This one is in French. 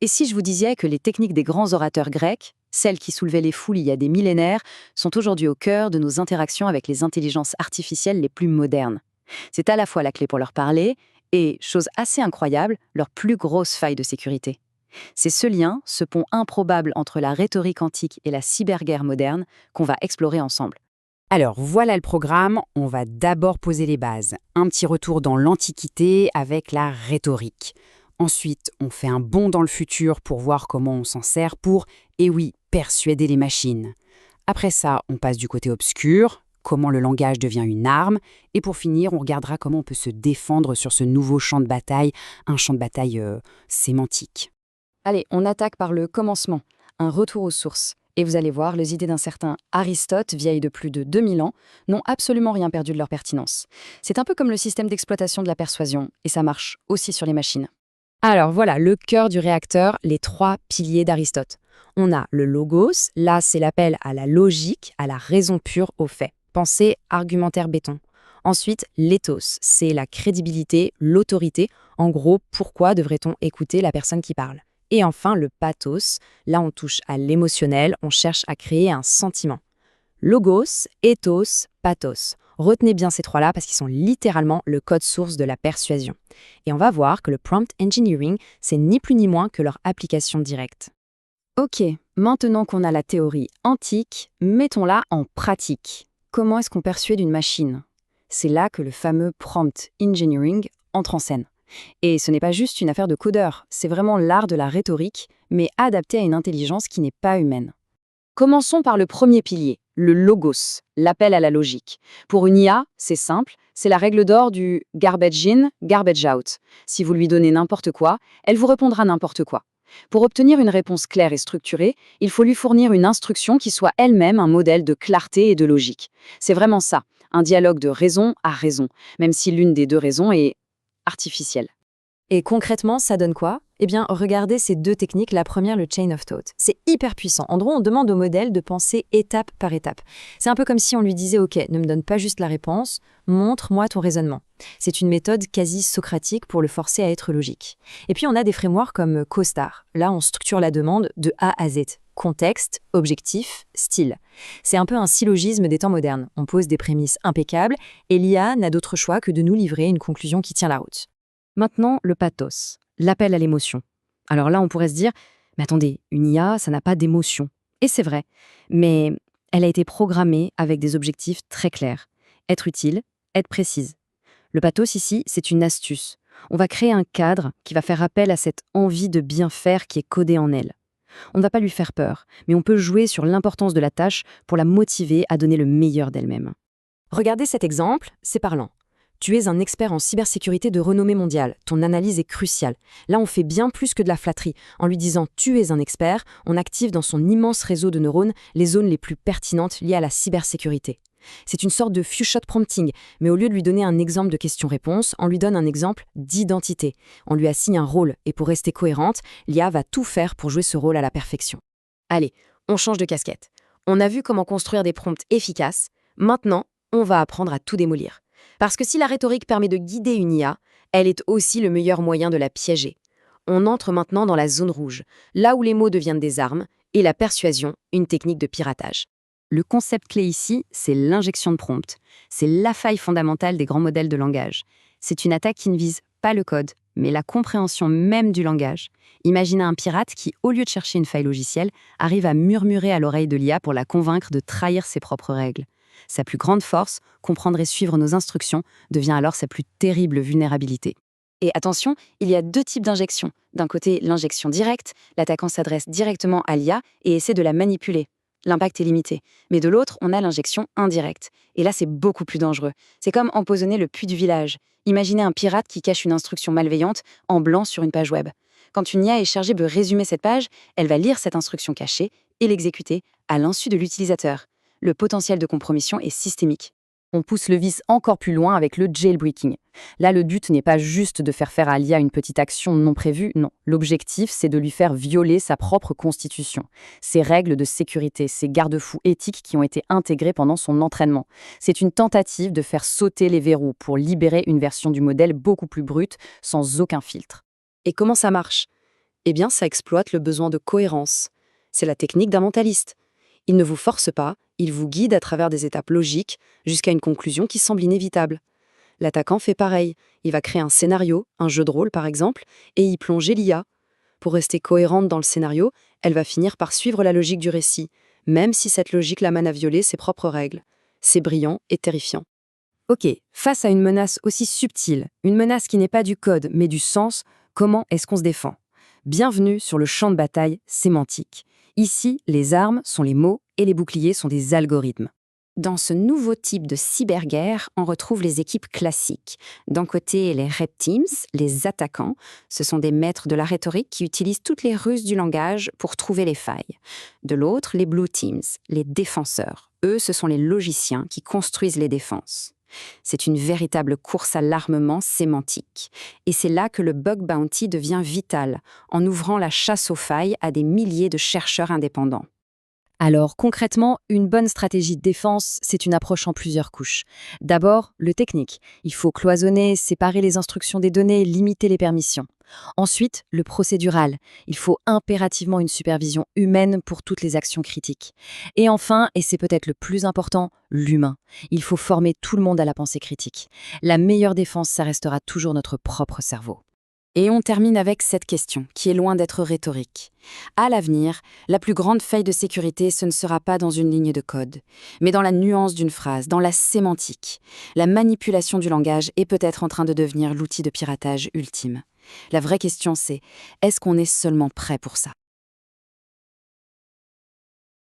Et si je vous disais que les techniques des grands orateurs grecs, celles qui soulevaient les foules il y a des millénaires, sont aujourd'hui au cœur de nos interactions avec les intelligences artificielles les plus modernes? C'est à la fois la clé pour leur parler et, chose assez incroyable, leur plus grosse faille de sécurité. C'est ce lien, ce pont improbable entre la rhétorique antique et la cyberguerre moderne qu'on va explorer ensemble. Alors voilà le programme, on va d'abord poser les bases. Un petit retour dans l'Antiquité avec la rhétorique. Ensuite, on fait un bond dans le futur pour voir comment on s'en sert pour, et oui, persuader les machines. Après ça, on passe du côté obscur, comment le langage devient une arme, et pour finir, on regardera comment on peut se défendre sur ce nouveau champ de bataille, un champ de bataille sémantique. Allez, on attaque par le commencement, un retour aux sources. Et vous allez voir, les idées d'un certain Aristote, vieilles de plus de 2000 ans, n'ont absolument rien perdu de leur pertinence. C'est un peu comme le système d'exploitation de la persuasion, et ça marche aussi sur les machines. Alors voilà, le cœur du réacteur, les trois piliers d'Aristote. On a le logos, là c'est l'appel à la logique, à la raison pure, aux faits. Pensée, argumentaire béton. Ensuite, l'éthos, c'est la crédibilité, l'autorité. En gros, pourquoi devrait-on écouter la personne qui parle? Et enfin, le pathos, là on touche à l'émotionnel, on cherche à créer un sentiment. Logos, ethos, pathos. Retenez bien ces trois-là parce qu'ils sont littéralement le code source de la persuasion. Et on va voir que le prompt engineering, c'est ni plus ni moins que leur application directe. Ok, maintenant qu'on a la théorie antique, mettons-la en pratique. Comment est-ce qu'on persuade une machine? C'est là que le fameux prompt engineering entre en scène. Et ce n'est pas juste une affaire de codeur, c'est vraiment l'art de la rhétorique, mais adapté à une intelligence qui n'est pas humaine. Commençons par le premier pilier, le logos, l'appel à la logique. Pour une IA, c'est simple, c'est la règle d'or du garbage in, garbage out. Si vous lui donnez n'importe quoi, elle vous répondra n'importe quoi. Pour obtenir une réponse claire et structurée, il faut lui fournir une instruction qui soit elle-même un modèle de clarté et de logique. C'est vraiment ça, un dialogue de raison à raison, même si l'une des deux raisons est artificielle. Et concrètement, ça donne quoi? Eh bien, regardez ces deux techniques. La première, le chain of thought. C'est hyper puissant. En gros, on demande au modèle de penser étape par étape. C'est un peu comme si on lui disait « Ok, ne me donne pas juste la réponse, montre-moi ton raisonnement ». C'est une méthode quasi socratique pour le forcer à être logique. Et puis, on a des frameworks comme CoStar. Là, on structure la demande de A à Z. Contexte, objectif, style. C'est un peu un syllogisme des temps modernes. On pose des prémices impeccables et l'IA n'a d'autre choix que de nous livrer une conclusion qui tient la route. Maintenant, le pathos, l'appel à l'émotion. Alors là, on pourrait se dire, mais attendez, une IA, ça n'a pas d'émotion. Et c'est vrai, mais elle a été programmée avec des objectifs très clairs. Être utile, être précise. Le pathos ici, c'est une astuce. On va créer un cadre qui va faire appel à cette envie de bien faire qui est codée en elle. On ne va pas lui faire peur, mais on peut jouer sur l'importance de la tâche pour la motiver à donner le meilleur d'elle-même. Regardez cet exemple, c'est parlant. Tu es un expert en cybersécurité de renommée mondiale. Ton analyse est cruciale. Là, on fait bien plus que de la flatterie. En lui disant « tu es un expert », on active dans son immense réseau de neurones les zones les plus pertinentes liées à la cybersécurité. C'est une sorte de few-shot prompting, mais au lieu de lui donner un exemple de question-réponse, on lui donne un exemple d'identité. On lui assigne un rôle, et pour rester cohérente, l'IA va tout faire pour jouer ce rôle à la perfection. Allez, on change de casquette. On a vu comment construire des prompts efficaces. Maintenant, on va apprendre à tout démolir. Parce que si la rhétorique permet de guider une IA, elle est aussi le meilleur moyen de la piéger. On entre maintenant dans la zone rouge, là où les mots deviennent des armes, et la persuasion, une technique de piratage. Le concept clé ici, c'est l'injection de prompt. C'est la faille fondamentale des grands modèles de langage. C'est une attaque qui ne vise pas le code, mais la compréhension même du langage. Imaginez un pirate qui, au lieu de chercher une faille logicielle, arrive à murmurer à l'oreille de l'IA pour la convaincre de trahir ses propres règles. Sa plus grande force, comprendre et suivre nos instructions, devient alors sa plus terrible vulnérabilité. Et attention, il y a deux types d'injection. D'un côté, l'injection directe, l'attaquant s'adresse directement à l'IA et essaie de la manipuler. L'impact est limité. Mais de l'autre, on a l'injection indirecte. Et là, c'est beaucoup plus dangereux. C'est comme empoisonner le puits du village. Imaginez un pirate qui cache une instruction malveillante en blanc sur une page web. Quand une IA est chargée de résumer cette page, elle va lire cette instruction cachée et l'exécuter à l'insu de l'utilisateur. Le potentiel de compromission est systémique. On pousse le vice encore plus loin avec le jailbreaking. Là, le but n'est pas juste de faire à l'IA une petite action non prévue, non. L'objectif, c'est de lui faire violer sa propre constitution, ses règles de sécurité, ses garde-fous éthiques qui ont été intégrés pendant son entraînement. C'est une tentative de faire sauter les verrous pour libérer une version du modèle beaucoup plus brute, sans aucun filtre. Et comment ça marche ? Eh bien, ça exploite le besoin de cohérence. C'est la technique d'un mentaliste. Il ne vous force pas, il vous guide à travers des étapes logiques jusqu'à une conclusion qui semble inévitable. L'attaquant fait pareil. Il va créer un scénario, un jeu de rôle par exemple, et y plonger l'IA. Pour rester cohérente dans le scénario, elle va finir par suivre la logique du récit, même si cette logique l'amène à violer ses propres règles. C'est brillant et terrifiant. Ok, face à une menace aussi subtile, une menace qui n'est pas du code mais du sens, comment est-ce qu'on se défend? Bienvenue sur le champ de bataille sémantique. Ici, les armes sont les mots et les boucliers sont des algorithmes. Dans ce nouveau type de cyberguerre, on retrouve les équipes classiques. D'un côté, les Red Teams, les attaquants. Ce sont des maîtres de la rhétorique qui utilisent toutes les ruses du langage pour trouver les failles. De l'autre, les Blue Teams, les défenseurs. Eux, ce sont les logiciens qui construisent les défenses. C'est une véritable course à l'armement sémantique. Et c'est là que le bug bounty devient vital, en ouvrant la chasse aux failles à des milliers de chercheurs indépendants. Alors concrètement, une bonne stratégie de défense, c'est une approche en plusieurs couches. D'abord, le technique. Il faut cloisonner, séparer les instructions des données, limiter les permissions. Ensuite, le procédural. Il faut impérativement une supervision humaine pour toutes les actions critiques. Et enfin, et c'est peut-être le plus important, l'humain. Il faut former tout le monde à la pensée critique. La meilleure défense, ça restera toujours notre propre cerveau. Et on termine avec cette question, qui est loin d'être rhétorique. À l'avenir, la plus grande faille de sécurité, ce ne sera pas dans une ligne de code, mais dans la nuance d'une phrase, dans la sémantique. La manipulation du langage est peut-être en train de devenir l'outil de piratage ultime. La vraie question c'est, est-ce qu'on est seulement prêt pour ça ?